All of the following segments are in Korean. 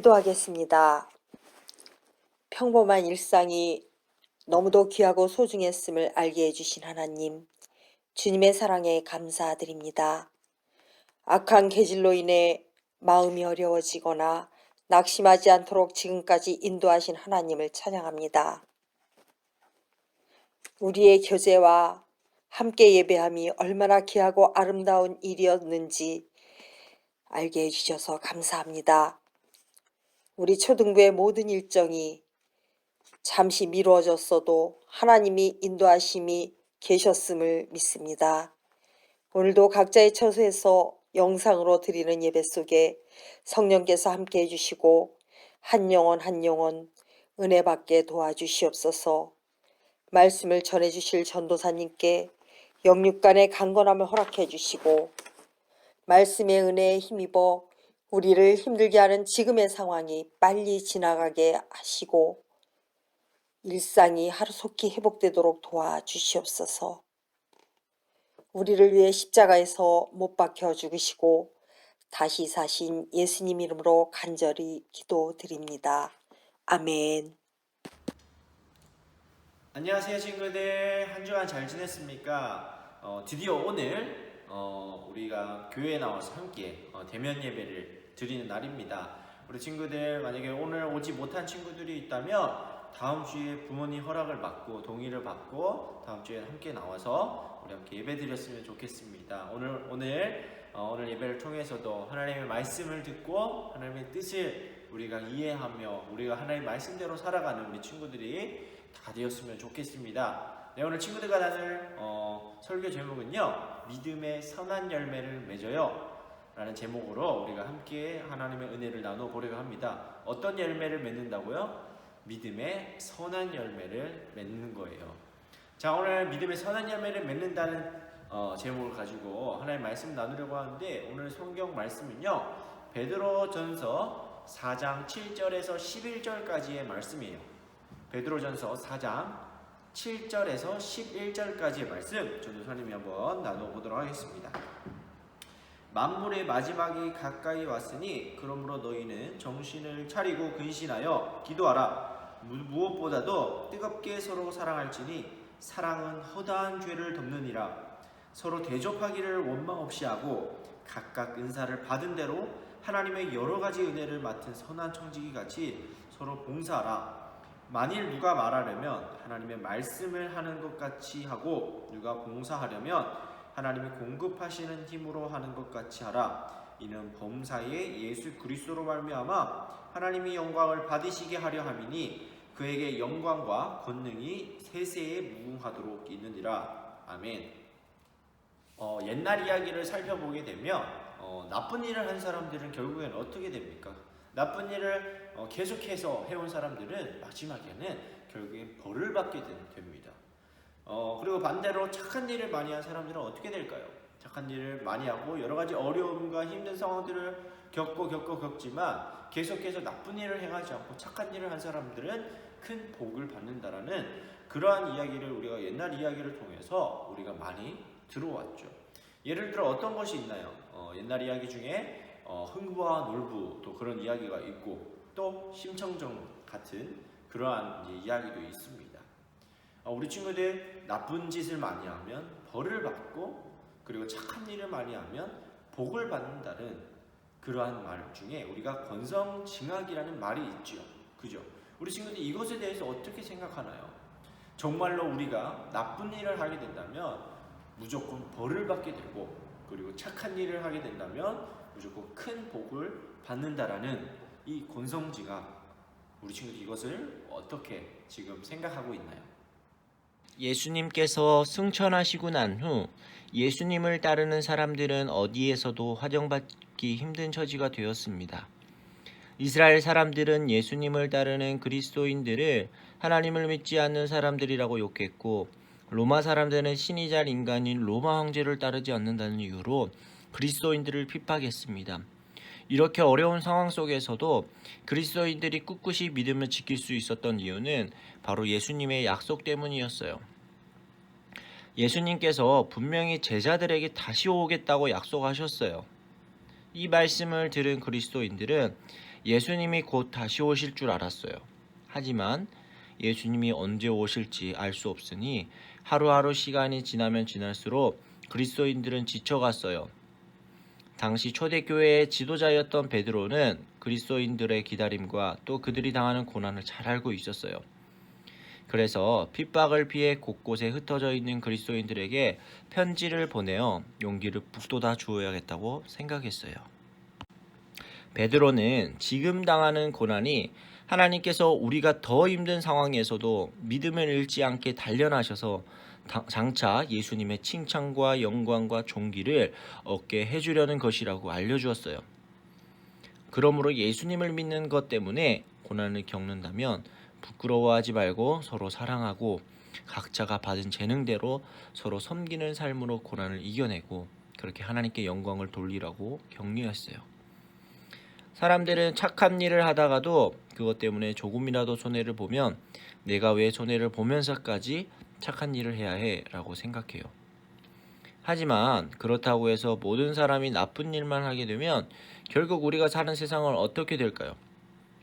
기도하겠습니다. 평범한 일상이 너무도 귀하고 소중했음을 알게 해주신 하나님, 주님의 사랑에 감사드립니다. 악한 계질로 인해 마음이 어려워지거나 낙심하지 않도록 지금까지 인도하신 하나님을 찬양합니다. 우리의 교제와 함께 예배함이 얼마나 귀하고 아름다운 일이었는지 알게 해주셔서 감사합니다. 우리 초등부의 모든 일정이 잠시 미루어졌어도 하나님이 인도하심이 계셨음을 믿습니다. 오늘도 각자의 처소에서 영상으로 드리는 예배 속에 성령께서 함께 해주시고 한 영혼 한 영혼 은혜 받게 도와주시옵소서. 말씀을 전해주실 전도사님께 영육간의 강건함을 허락해 주시고 말씀의 은혜에 힘입어 우리를 힘들게 하는 지금의 상황이 빨리 지나가게 하시고 일상이 하루속히 회복되도록 도와주시옵소서. 우리를 위해 십자가에서 못 박혀 죽으시고 다시 사신 예수님 이름으로 간절히 기도드립니다. 아멘. 안녕하세요 친구들. 한 주간 잘 지냈습니까? 드디어 오늘 우리가 교회에 나와서 함께 대면 예배를 드리는 날입니다. 우리 친구들 만약에 오늘 오지 못한 친구들이 있다면 다음 주에 부모님 허락을 받고 동의를 받고 다음 주에 함께 나와서 우리 함께 예배 드렸으면 좋겠습니다. 오늘 예배를 통해서도 하나님의 말씀을 듣고 하나님의 뜻을 우리가 이해하며 우리가 하나님의 말씀대로 살아가는 우리 친구들이 다 되었으면 좋겠습니다. 네, 오늘 친구들과 나눌 설교 제목은요, 믿음의 선한 열매를 맺어요 라는 제목으로 우리가 함께 하나님의 은혜를 나눠보려고 합니다. 어떤 열매를 맺는다고요? 믿음의 선한 열매를 맺는 거예요. 자, 오늘 믿음의 선한 열매를 맺는다는 제목을 가지고 하나님의 말씀 나누려고 하는데, 오늘 성경 말씀은요, 베드로전서 4장 7절에서 11절까지의 말씀이에요. 베드로전서 4장 7절에서 11절까지의 말씀 전도사님이 한번 나눠보도록 하겠습니다. 만물의 마지막이 가까이 왔으니 그러므로 너희는 정신을 차리고 근신하여 기도하라. 무엇보다도 뜨겁게 서로 사랑할지니 사랑은 허다한 죄를 덮느니라. 서로 대접하기를 원망 없이 하고 각각 은사를 받은 대로 하나님의 여러 가지 은혜를 맡은 선한 청지기 같이 서로 봉사하라. 만일 누가 말하려면 하나님의 말씀을 하는 것 같이 하고 누가 봉사하려면 하나님이 공급하시는 힘으로 하는 것 같이 하라. 이는 범사에 예수 그리스도로 말미암아 하나님이 영광을 받으시게 하려 함이니 그에게 영광과 권능이 세세에 무궁하도록 있느니라. 아멘. 옛날 이야기를 살펴보게 되면 나쁜 일을 한 사람들은 결국엔 어떻게 됩니까? 나쁜 일을 계속해서 해온 사람들은 마지막에는 결국엔 벌을 받게 됩니다. 그리고 반대로 착한 일을 많이 한 사람들은 어떻게 될까요? 착한 일을 많이 하고 여러 가지 어려움과 힘든 상황들을 겪지만 계속해서 나쁜 일을 행하지 않고 착한 일을 한 사람들은 큰 복을 받는다라는 그러한 이야기를 우리가 옛날 이야기를 통해서 우리가 많이 들어왔죠. 예를 들어 어떤 것이 있나요? 옛날 이야기 중에 흥부와 놀부 또 그런 이야기가 있고 또 심청정 같은 그러한 이야기도 있습니다. 우리 친구들 나쁜 짓을 많이 하면 벌을 받고 그리고 착한 일을 많이 하면 복을 받는다는 그러한 말 중에 우리가 권성징악이라는 말이 있죠. 그죠? 우리 친구들 이것에 대해서 어떻게 생각하나요? 정말로 우리가 나쁜 일을 하게 된다면 무조건 벌을 받게 되고 그리고 착한 일을 하게 된다면 무조건 큰 복을 받는다라는 이 권성징악, 우리 친구들 이것을 어떻게 지금 생각하고 있나요? 예수님께서 승천하시고 난 후 예수님을 따르는 사람들은 어디에서도 화정받기 힘든 처지가 되었습니다. 이스라엘 사람들은 예수님을 따르는 그리스도인들을 하나님을 믿지 않는 사람들이라고 욕했고, 로마 사람들은 신이 잘 인간인 로마 황제를 따르지 않는다는 이유로 그리스도인들을 핍박했습니다. 이렇게 어려운 상황 속에서도 그리스도인들이 꿋꿋이 믿음을 지킬 수 있었던 이유는 바로 예수님의 약속 때문이었어요. 예수님께서 분명히 제자들에게 다시 오겠다고 약속하셨어요. 이 말씀을 들은 그리스도인들은 예수님이 곧 다시 오실 줄 알았어요. 하지만 예수님이 언제 오실지 알 수 없으니 하루하루 시간이 지나면 지날수록 그리스도인들은 지쳐갔어요. 당시 초대교회의 지도자였던 베드로는 그리스도인들의 기다림과 또 그들이 당하는 고난을 잘 알고 있었어요. 그래서 핍박을 피해 곳곳에 흩어져 있는 그리스도인들에게 편지를 보내어 용기를 북돋아 주어야겠다고 생각했어요. 베드로는 지금 당하는 고난이 하나님께서 우리가 더 힘든 상황에서도 믿음을 잃지 않게 단련하셔서 장차 예수님의 칭찬과 영광과 존귀를 얻게 해주려는 것이라고 알려주었어요. 그러므로 예수님을 믿는 것 때문에 고난을 겪는다면 부끄러워하지 말고 서로 사랑하고 각자가 받은 재능대로 서로 섬기는 삶으로 고난을 이겨내고 그렇게 하나님께 영광을 돌리라고 격려했어요. 사람들은 착한 일을 하다가도 그것 때문에 조금이라도 손해를 보면 내가 왜 손해를 보면서까지 착한 일을 해야 해? 라고 생각해요. 하지만 그렇다고 해서 모든 사람이 나쁜 일만 하게 되면 결국 우리가 사는 세상은 어떻게 될까요?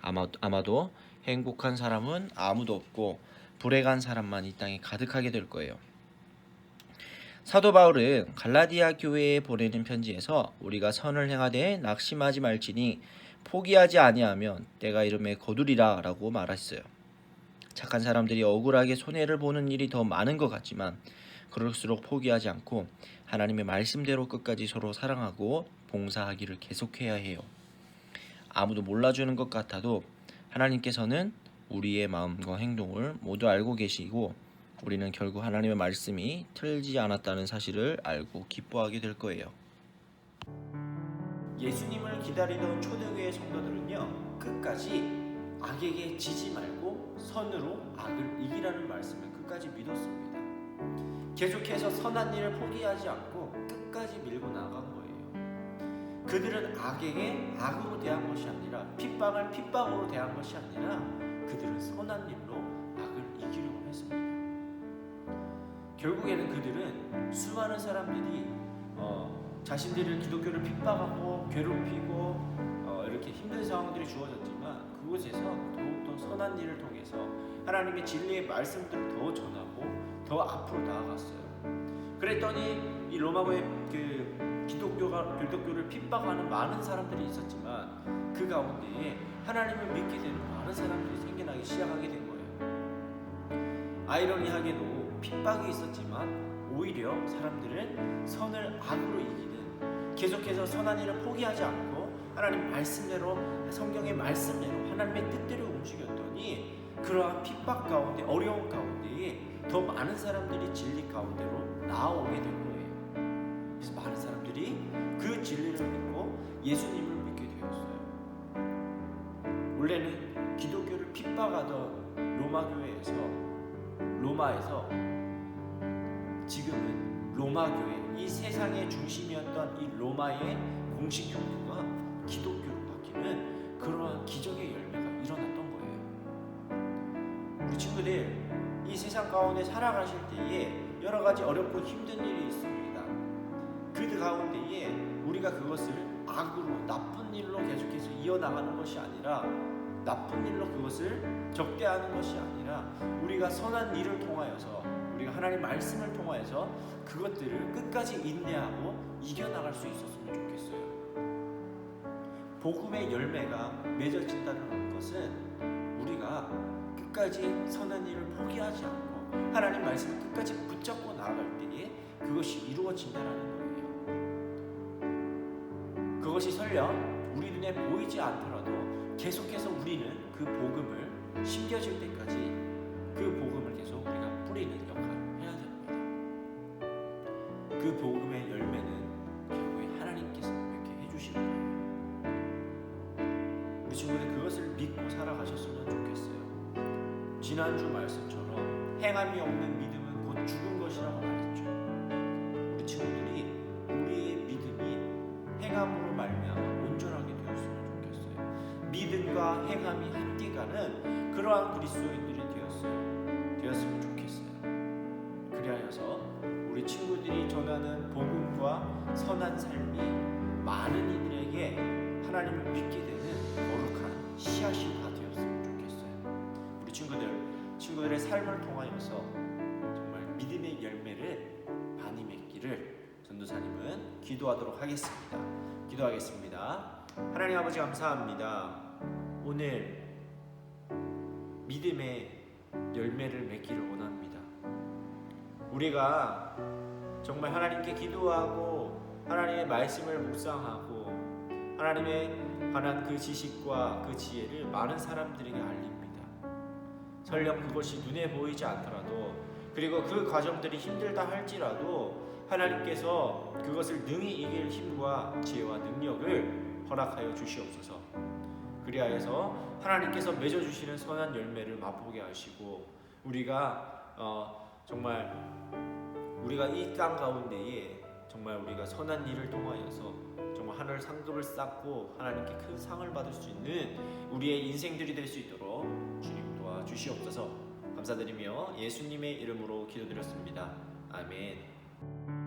아마도 행복한 사람은 아무도 없고 불행한 사람만 이 땅에 가득하게 될 거예요. 사도 바울은 갈라디아 교회에 보내는 편지에서 우리가 선을 행하되 낙심하지 말지니 포기하지 아니하면 때가 이름에 거두리라 라고 말했어요. 착한 사람들이 억울하게 손해를 보는 일이 더 많은 것 같지만 그럴수록 포기하지 않고 하나님의 말씀대로 끝까지 서로 사랑하고 봉사하기를 계속해야 해요. 아무도 몰라주는 것 같아도 하나님께서는 우리의 마음과 행동을 모두 알고 계시고 우리는 결국 하나님의 말씀이 틀리지 않았다는 사실을 알고 기뻐하게 될 거예요. 예수님을 기다리던 초대교회 성도들은요, 끝까지 악에게 지지 말고 선으로 악을 이기라는 말씀을 끝까지 믿었습니다. 계속해서 선한 일을 포기하지 않고 끝까지 밀고 나간 거예요. 그들은 악에게 악으로 대한 것이 아니라 핍박을 핍박으로 대한 것이 아니라 그들은 선한 일로 악을 이기려고 했습니다. 결국에는 그들은 수많은 사람들이 자신들을 기독교를 핍박하고 괴롭히고 이렇게 힘든 상황들이 주어졌지만 그곳에서 더욱더 선한 일을 통해서 하나님의 진리의 말씀들을 더 전하고 더 앞으로 나아갔어요. 그랬더니 이 로마의 기독교를 핍박하는 많은 사람들이 있었지만 그 가운데에 하나님을 믿게 되는 많은 사람들이 생겨나기 시작하게 된 거예요. 아이러니하게도 핍박이 있었지만 오히려 사람들은 선을 악으로 이기는 계속해서 선한 일을 포기하지 않고 하나님 말씀대로 성경의 말씀대로 하나님의 뜻대로 움직였더니 그러한 핍박 가운데 어려운 가운데에 더 많은 사람들이 진리 가운데로 나아오게 된 거예요. 그래서 많은 사람들이 그 진리를 믿고 예수님을 믿게 되었어요. 원래는 기독교를 핍박하던 로마에서 지금은 로마교회, 이 세상의 중심이었던 이 로마의 공식 종교가 기독교로 바뀌는 그러한 기적의 열매가 일어났던 거예요. 우리 친구들, 이 세상 가운데 살아가실 때에 여러 가지 어렵고 힘든 일이 있습니다. 그 가운데에 우리가 그것을 악으로 나쁜 일로 계속해서 이어나가는 것이 아니라 나쁜 일로 그것을 적대하는 것이 아니라 우리가 선한 일을 통하여서 우리가 하나님 말씀을 통하여서 그것들을 끝까지 인내하고 이겨나갈 수 있었으면 좋겠어요. 복음의 열매가 맺어진다는 것은 우리가 끝까지 선한 일을 포기하지 않고 하나님 말씀을 끝까지 붙잡고 나아갈 때에 그것이 이루어진다는 거예요. 그것이 설령 우리 눈에 보이지 않더라도 계속해서 우리는 그 복음을 심겨질 때까지 그 복음을 계속 우리가 뿌리는 역할을 해야 됩니다. 그 복음의 열매는 결국에 하나님께서 이렇게 해주시는 거예요. 우리 친구들 그것을 믿고 살아가셨으면 좋겠어요. 지난주 말씀처럼 행함이 없는 믿음은 곧 죽은 것이라고 말했죠. 우리 친구들이 우리의 믿음이 행함으로 말미암아 온전하게 되었으면 좋겠어요. 믿음과 행함이 함께 가는 그러한 그리스도인들이 되었으면 좋겠어요. 그리하여서 우리 친구들이 전하는 복음과 선한 삶이 많은 이들에게 하나님을 믿게 되는 거룩한 씨앗이 다 되었으면 좋겠어요. 우리 친구들의 삶을 통하여서 정말 믿음의 열매를 많이 맺기를 전도사님은 기도하도록 하겠습니다. 기도하겠습니다. 하나님 아버지 감사합니다. 오늘 믿음의 열매를 맺기를 원합니다. 우리가 정말 하나님께 기도하고 하나님의 말씀을 묵상하고 하나님의 관한 그 지식과 그 지혜를 많은 사람들에게 알립니다. 설령 그것이 눈에 보이지 않더라도, 그리고 그 과정들이 힘들다 할지라도 하나님께서 그것을 능히 이길 힘과 지혜와 능력을 허락하여 주시옵소서. 그리하여서 하나님께서 맺어주시는 선한 열매를 맛보게 하시고, 우리가 정말 우리가 이 땅 가운데에 정말 우리가 선한 일을 통하여서 정말 하늘 상급을 쌓고 하나님께 큰 상을 받을 수 있는 우리의 인생들이 될 수 있도록 주님 도와주시옵소서. 감사드리며 예수님의 이름으로 기도드렸습니다. 아멘.